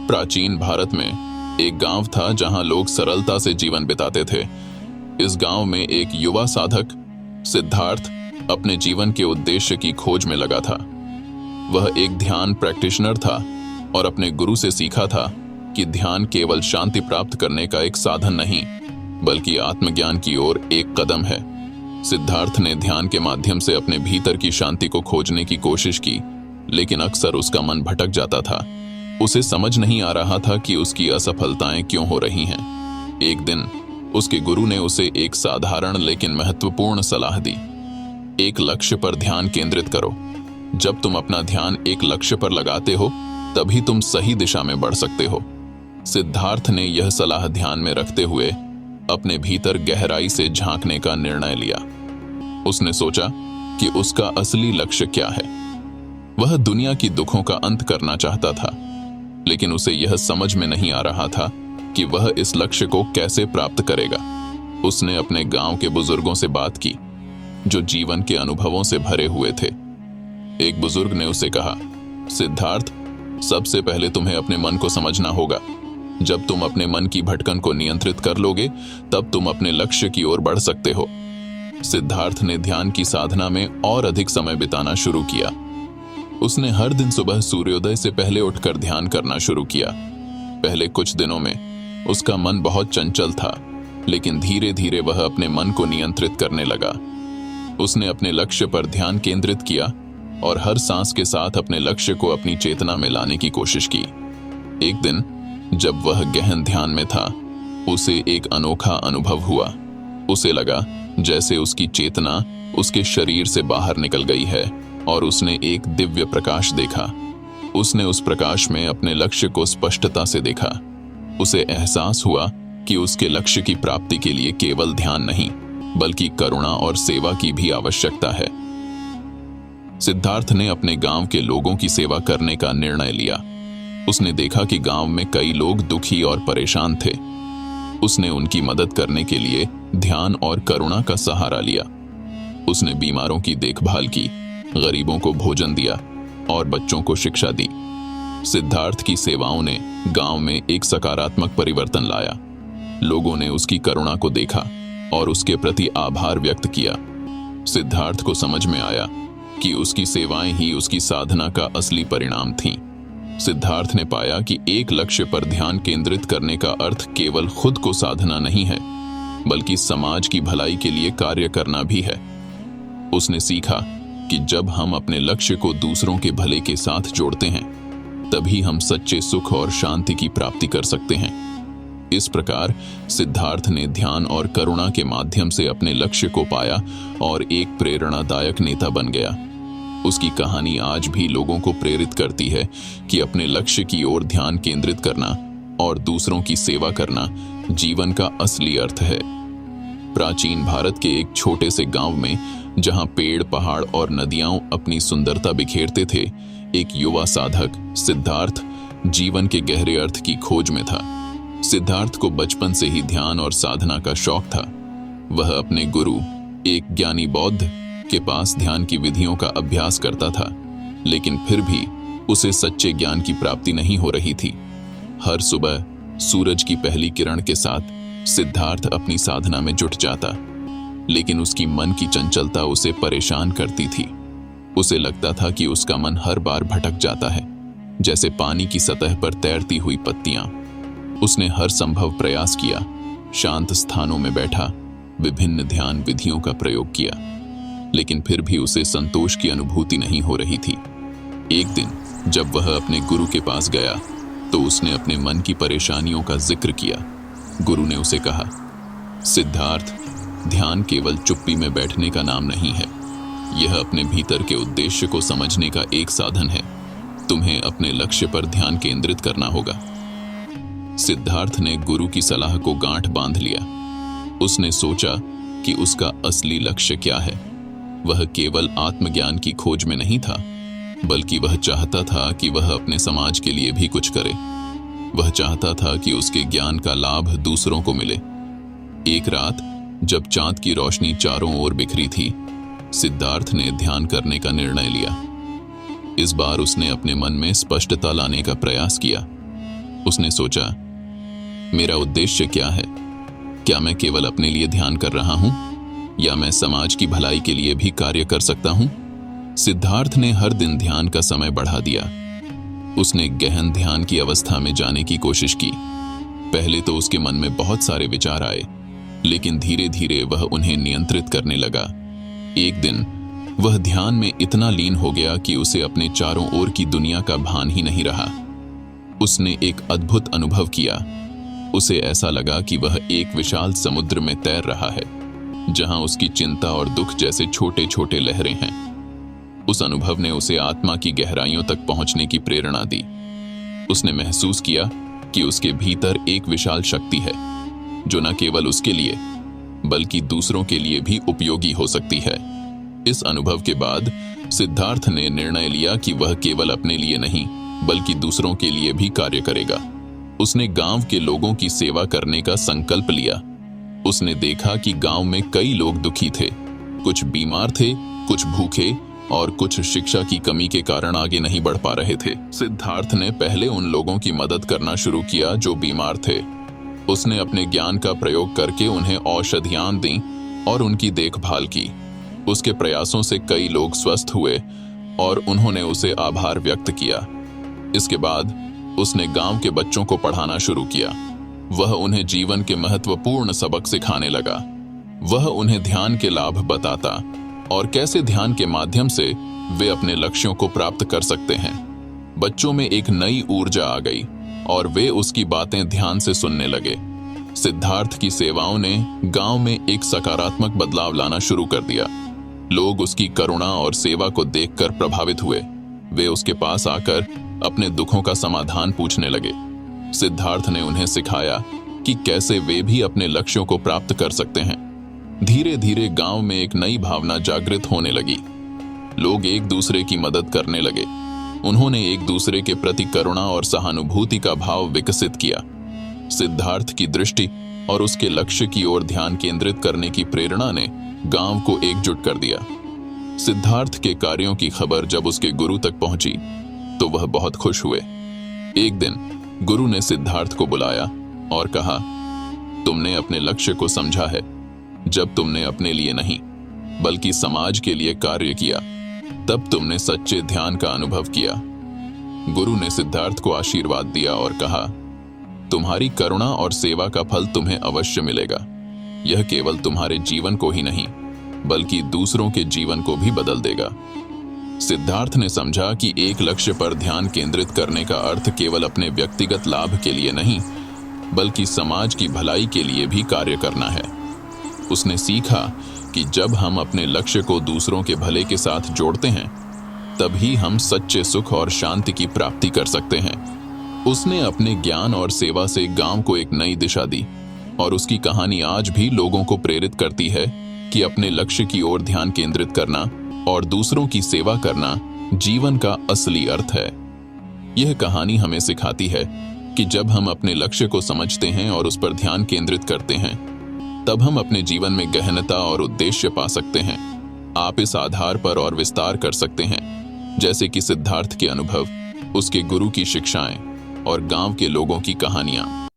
प्राचीन भारत में एक गांव था जहां लोग सरलता से जीवन बिताते थे। इस गांव में एक युवा साधक सिद्धार्थ अपने जीवन के उद्देश्य की खोज में लगा था। वह एक ध्यान प्रैक्टिशनर था और अपने गुरु से सीखा था कि ध्यान केवल शांति प्राप्त करने का एक साधन नहीं, बल्कि आत्मज्ञान की ओर एक कदम है। सिद्धार्थ ने ध्यान के माध्यम से अपने भीतर की शांति को खोजने की कोशिश की, लेकिन अक्सर उसका मन भटक जाता था। उसे समझ नहीं आ रहा था कि उसकी असफलताएं क्यों हो रही हैं। एक दिन उसके गुरु ने उसे एक साधारण लेकिन महत्वपूर्ण सलाह दी। एक लक्ष्य पर ध्यान केंद्रित करो। जब तुम अपना ध्यान एक लक्ष्य पर लगाते हो, तभी तुम सही दिशा में बढ़ सकते हो। सिद्धार्थ ने यह सलाह ध्यान में रखते हुए अपने भीतर गहराई से झांकने का निर्णय लिया। उसने सोचा कि उसका असली लक्ष्य क्या है। वह दुनिया की दुखों का अंत करना चाहता था, लेकिन उसे यह समझ में नहीं आ रहा था कि वह इस लक्ष्य को कैसे प्राप्त करेगा। उसने अपने गांव के बुजुर्गों से बात की, जो जीवन के अनुभवों से भरे हुए थे। एक बुजुर्ग ने उसे कहा, सिद्धार्थ, सबसे पहले तुम्हें अपने मन को समझना होगा। जब तुम अपने मन की भटकन को नियंत्रित कर लोगे, तब तुम अपने लक्ष्य की ओर बढ़ सकते हो। सिद्धार्थ ने ध्यान की साधना में और अधिक समय बिताना शुरू किया। उसने हर दिन सुबह सूर्योदय से पहले उठकर ध्यान करना शुरू किया। पहले कुछ दिनों में उसका मन बहुत चंचल था, लेकिन धीरे धीरे वह अपने मन को नियंत्रित करने लगा। उसने अपने लक्ष्य पर ध्यान केंद्रित किया और हर सांस के साथ अपने लक्ष्य को अपनी चेतना में लाने की कोशिश की। एक दिन जब वह गहन ध्यान में था, उसे एक अनोखा अनुभव हुआ। उसे लगा जैसे उसकी चेतना उसके शरीर से बाहर निकल गई है और उसने एक दिव्य प्रकाश देखा। उसने उस प्रकाश में अपने लक्ष्य को स्पष्टता से देखा। उसे एहसास हुआ कि उसके लक्ष्य की प्राप्ति के लिए केवल ध्यान नहीं, बल्कि करुणा और सेवा की भी आवश्यकता है। सिद्धार्थ ने अपने गांव के लोगों की सेवा करने का निर्णय लिया। उसने देखा कि गांव में कई लोग दुखी और परेशान थे। उसने उनकी मदद करने के लिए ध्यान और करुणा का सहारा लिया। उसने बीमारों की देखभाल की, गरीबों को भोजन दिया और बच्चों को शिक्षा दी। सिद्धार्थ की सेवाओं ने गांव में एक सकारात्मक परिवर्तन लाया। लोगों ने उसकी करुणा को देखा और उसके प्रति आभार व्यक्त किया। सिद्धार्थ को समझ में आया कि उसकी सेवाएं ही उसकी साधना का असली परिणाम थीं। सिद्धार्थ ने पाया कि एक लक्ष्य पर ध्यान केंद्रित करने का अर्थ केवल खुद को साधना नहीं है, बल्कि समाज की भलाई के लिए कार्य करना भी है। उसने सीखा कि जब हम अपने लक्ष्य को दूसरों के भले के साथ जोड़ते हैं, तभी हम सच्चे सुख और शांति की प्राप्ति कर सकते हैं। इस प्रकार सिद्धार्थ ने ध्यान और करुणा के माध्यम से अपने लक्ष्य को पाया और एक प्रेरणादायक नेता बन गया। उसकी कहानी आज भी लोगों को प्रेरित करती है कि अपने लक्ष्य की ओर ध्यान केंद्रित करना और दूसरों की सेवा करना जीवन का असली अर्थ है। प्राचीन भारत के एक छोटे से गांव में, जहां पेड़, पहाड़ और नदियां अपनी सुंदरता बिखेरते थे, एक युवा साधक सिद्धार्थ जीवन के गहरे अर्थ की खोज में था। सिद्धार्थ को बचपन से ही ध्यान और साधना का शौक था। वह अपने गुरु, एक ज्ञानी बौद्ध के पास ध्यान की विधियों का अभ्यास करता था, लेकिन फिर भी उसे सच्चे ज्ञान की प्राप्ति नहीं हो रही थी। हर सुबह सूरज की पहली किरण के साथ सिद्धार्थ अपनी साधना में जुट जाता, लेकिन उसकी मन की चंचलता उसे परेशान करती थी। उसे लगता था कि उसका मन हर बार भटक जाता है, जैसे पानी की सतह पर तैरती हुई पत्तियां। उसने हर संभव प्रयास किया, शांत स्थानों में बैठा, विभिन्न ध्यान विधियों का प्रयोग किया, लेकिन फिर भी उसे संतोष की अनुभूति नहीं हो रही थी। एक दिन जब वह अपने गुरु के पास गया, तो उसने अपने मन की परेशानियों का जिक्र किया। गुरु ने उसे कहा, सिद्धार्थ, ध्यान केवल चुप्पी में बैठने का नाम नहीं है। यह अपने भीतर के उद्देश्य को समझने का एक साधन है। तुम्हें अपने लक्ष्य पर ध्यान केंद्रित करना होगा। सिद्धार्थ ने गुरु की सलाह को गांठ बांध लिया। उसने सोचा कि उसका असली लक्ष्य क्या है। वह केवल आत्मज्ञान की खोज में नहीं था, बल्कि वह चाहता था कि वह अपने समाज के लिए भी कुछ करे। वह चाहता था कि उसके ज्ञान का लाभ दूसरों को मिले। एक रात जब चांद की रोशनी चारों ओर बिखरी थी, सिद्धार्थ ने ध्यान करने का निर्णय लिया। इस बार उसने अपने मन में स्पष्टता लाने का प्रयास किया। उसने सोचा, मेरा उद्देश्य क्या है? क्या मैं केवल अपने लिए ध्यान कर रहा हूं या मैं समाज की भलाई के लिए भी कार्य कर सकता हूं? सिद्धार्थ ने हर दिन ध्यान का समय बढ़ा दिया। उसने गहन ध्यान की अवस्था में जाने की कोशिश की। पहले तो उसके मन में बहुत सारे विचार आए, लेकिन धीरे धीरे वह उन्हें नियंत्रित करने लगा। एक दिन वह ध्यान में इतना लीन हो गया कि उसे अपने चारों ओर की दुनिया का भान ही नहीं रहा। उसने एक अद्भुत अनुभव किया। उसे ऐसा लगा कि वह एक विशाल समुद्र में तैर रहा है, जहां उसकी चिंता और दुख जैसे छोटे छोटे लहरें हैं। उस अनुभव ने उसे आत्मा की गहराइयों तक पहुंचने की प्रेरणा दी। उसने महसूस किया कि उसके भीतर एक विशाल शक्ति है, जो न केवल उसके लिए बल्कि दूसरों के लिए भी उपयोगी हो सकती है। इस अनुभव के बाद सिद्धार्थ ने निर्णय लिया कि वह केवल अपने लिए नहीं बल्कि दूसरों के लिए भी कार्य करेगा। उसने गांव के लोगों की सेवा करने का संकल्प लिया। उसने देखा कि गांव में कई लोग दुखी थे, कुछ बीमार थे, कुछ भूखे और कुछ शिक्षा की कमी के कारण आगे नहीं बढ़ पा रहे थे। सिद्धार्थ ने पहले उन लोगों की मदद करना शुरू किया जो बीमार थे। उसने अपने ज्ञान का प्रयोग करके उन्हें औषधियां दी और उनकी देखभाल की। उसके प्रयासों से कई लोग स्वस्थ हुए और उन्होंने उसे आभार व्यक्त किया। इसके बाद उसने गांव के बच्चों को पढ़ाना शुरू किया। वह उन्हें जीवन के महत्वपूर्ण सबक सिखाने लगा। वह उन्हें ध्यान के लाभ बताता और कैसे ध्यान के माध्यम से वे अपने लक्ष्यों को प्राप्त कर सकते हैं। बच्चों में एक नई ऊर्जा आ गई और वे उसकी बातें ध्यान से सुनने लगे। सिद्धार्थ की सेवाओं ने गांव में एक सकारात्मक बदलाव लाना शुरू कर दिया। लोग उसकी करुणा और सेवा को देखकर प्रभावित हुए। वे उसके पास आकर अपने दुखों का समाधान पूछने लगे। सिद्धार्थ ने उन्हें सिखाया कि कैसे वे भी अपने लक्ष्यों को प्राप्त कर सकते हैं। धीरे धीरे गांव में एक नई भावना जागृत होने लगी। लोग एक दूसरे की मदद करने लगे। उन्होंने एक दूसरे के प्रति करुणा और सहानुभूति का भाव विकसित किया। सिद्धार्थ की दृष्टि और उसके लक्ष्य की ओर ध्यान केंद्रित करने की प्रेरणा ने गांव को एकजुट कर दिया। सिद्धार्थ के कार्यों की खबर जब उसके गुरु तक पहुंची तो वह बहुत खुश हुए। एक दिन गुरु ने सिद्धार्थ को बुलाया और कहा, तुमने अपने लक्ष्य को समझा है। जब तुमने अपने लिए नहीं बल्कि समाज के लिए कार्य किया, तब तुमने सच्चे ध्यान का अनुभव किया। गुरु ने सिद्धार्थ को आशीर्वाद दिया और कहा, तुम्हारी करुणा और सेवा का फल तुम्हें अवश्य मिलेगा। यह केवल तुम्हारे जीवन को ही नहीं बल्कि दूसरों के जीवन को भी बदल देगा। सिद्धार्थ ने समझा कि एक लक्ष्य पर ध्यान केंद्रित करने का अर्थ केवल अपने व्यक्तिगत लाभ के लिए नहीं बल्कि समाज की भलाई के लिए भी कार्य करना है। उसने सीखा कि जब हम अपने लक्ष्य को दूसरों के भले के साथ जोड़ते हैं, तभी हम सच्चे सुख और शांति की प्राप्ति कर सकते हैं। उसने अपने ज्ञान और सेवा से गांव को एक नई दिशा दी और उसकी कहानी आज भी लोगों को प्रेरित करती है कि अपने लक्ष्य की ओर ध्यान केंद्रित करना और दूसरों की सेवा करना जीवन का असली अर्थ है। यह कहानी हमें सिखाती है कि जब हम अपने लक्ष्य को समझते हैं और उस पर ध्यान केंद्रित करते हैं, तब हम अपने जीवन में गहनता और उद्देश्य पा सकते हैं। आप इस आधार पर और विस्तार कर सकते हैं, जैसे कि सिद्धार्थ के अनुभव, उसके गुरु की शिक्षाएं और गांव के लोगों की कहानियां।